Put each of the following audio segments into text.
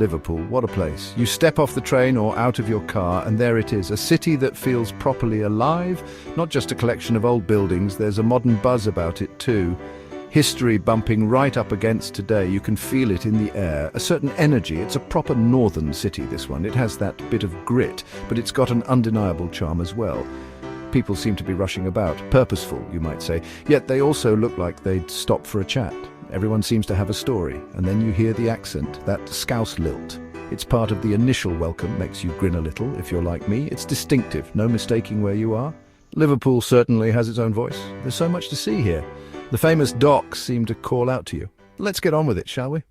Liverpool, what a place. You step off the train or out of your car and there it is, a city that feels properly alive, not just a collection of old buildings, there's a modern buzz about it too. History bumping right up against today, you can feel it in the air, a certain energy. It's a proper northern city, this one. It has that bit of grit, but it's got an undeniable charm as well. People seem to be rushing about, purposeful, you might say, yet they also look like they'd stop for a chat. Everyone seems to have a story, and then you hear the accent, that Scouse lilt. It's part of the initial welcome, makes you grin a little if you're like me. It's distinctive, no mistaking where you are. Liverpool certainly has its own voice. There's so much to see here. The famous docks seem to call out to you. Let's get on with it, shall we?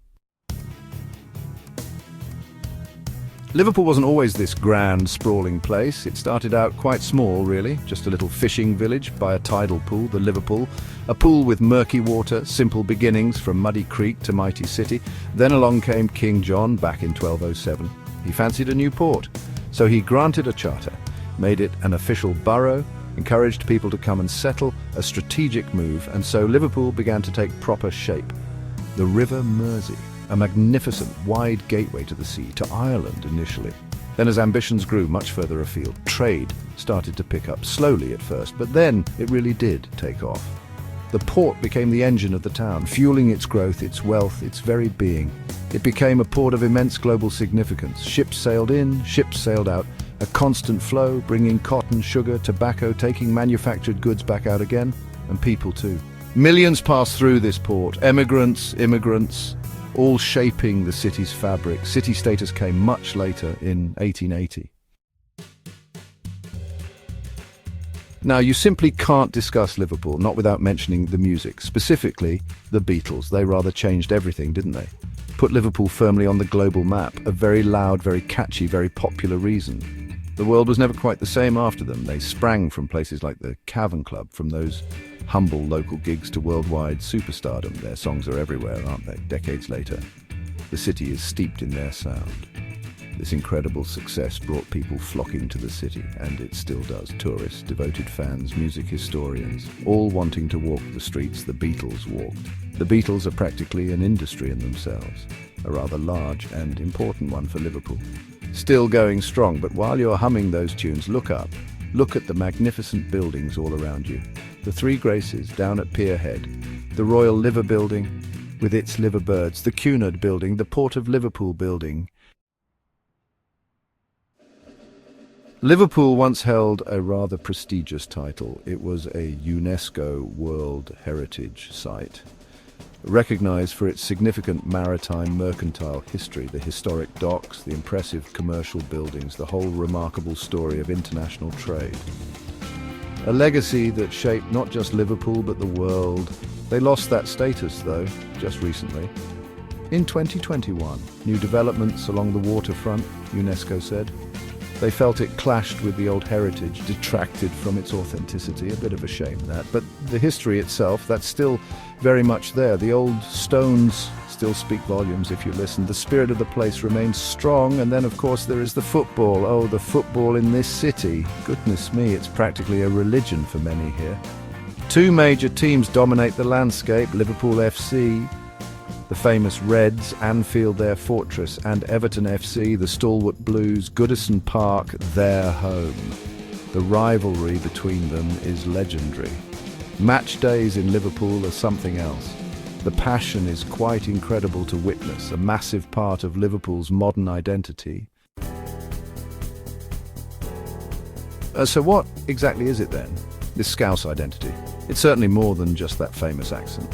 Liverpool wasn't always this grand, sprawling place. It started out quite small, really, just a little fishing village by a tidal pool, the Liverpool, a pool with murky water, simple beginnings from muddy creek to mighty city. Then along came King John back in 1207. He fancied a new port, so he granted a charter, made it an official borough, encouraged people to come and settle, a strategic move, and so Liverpool began to take proper shape. The River Mersey, a magnificent, wide gateway to the sea, to Ireland initially. Then as ambitions grew much further afield, trade started to pick up, slowly at first, but then it really did take off. The port became the engine of the town, fueling its growth, its wealth, its very being. It became a port of immense global significance. Ships sailed in, ships sailed out, a constant flow, bringing cotton, sugar, tobacco, taking manufactured goods back out again, and people too. Millions passed through this port, emigrants, immigrants, all shaping the city's fabric. City status came much later, in 1880. Now, you simply can't discuss Liverpool, not without mentioning the music, specifically the Beatles. They rather changed everything, didn't they? Put Liverpool firmly on the global map, a very loud, very catchy, very popular reason. The world was never quite the same after them. They sprang from places like the Cavern Club, from those humble local gigs to worldwide superstardom. Their songs are everywhere, aren't they? Decades later, the city is steeped in their sound. This incredible success brought people flocking to the city, and it still does. Tourists, devoted fans, music historians, all wanting to walk the streets the Beatles walked. The Beatles are practically an industry in themselves, a rather large and important one for Liverpool. Still going strong, but while you're humming those tunes, look up. Look at the magnificent buildings all around you. The Three Graces down at Pier Head, the Royal Liver Building with its liver birds, the Cunard Building, the Port of Liverpool Building. Liverpool once held a rather prestigious title. It was a UNESCO World Heritage Site, recognized for its significant maritime mercantile history, the historic docks, the impressive commercial buildings, the whole remarkable story of international trade. A legacy that shaped not just Liverpool but the world. They lost that status, though, just recently. In 2021, new developments along the waterfront, UNESCO said. They felt it clashed with the old heritage, detracted from its authenticity. A bit of a shame, that. But the history itself, that's still very much there. The old stones still speak volumes if you listen. The spirit of the place remains strong. And then, of course, there is the football. Oh, the football in this city. Goodness me, it's practically a religion for many here. Two major teams dominate the landscape. Liverpool FC, the famous Reds, Anfield their fortress, and Everton FC, the stalwart Blues, Goodison Park, their home. The rivalry between them is legendary. Match days in Liverpool are something else. The passion is quite incredible to witness, a massive part of Liverpool's modern identity. So what exactly is it then, this Scouse identity? It's certainly more than just that famous accent.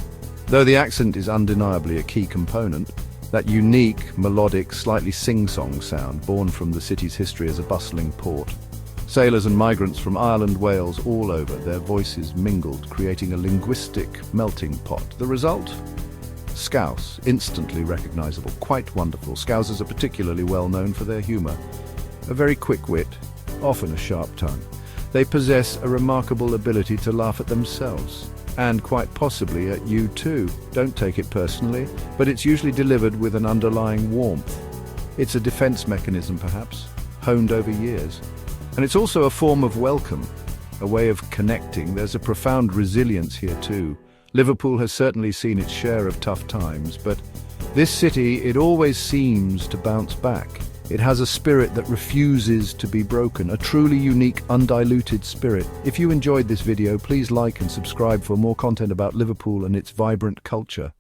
Though the accent is undeniably a key component, that unique, melodic, slightly sing-song sound born from the city's history as a bustling port. Sailors and migrants from Ireland, Wales, all over, their voices mingled, creating a linguistic melting pot. The result? Scouse, instantly recognizable, quite wonderful. Scousers are particularly well known for their humor. A very quick wit, often a sharp tongue. They possess a remarkable ability to laugh at themselves. And quite possibly at you too. Don't take it personally, but it's usually delivered with an underlying warmth. It's a defense mechanism, perhaps, honed over years. And it's also a form of welcome, a way of connecting. There's a profound resilience here too. Liverpool has certainly seen its share of tough times, but This city, it always seems to bounce back. It has a spirit that refuses to be broken, a truly unique, undiluted spirit. If you enjoyed this video, please like and subscribe for more content about Liverpool and its vibrant culture.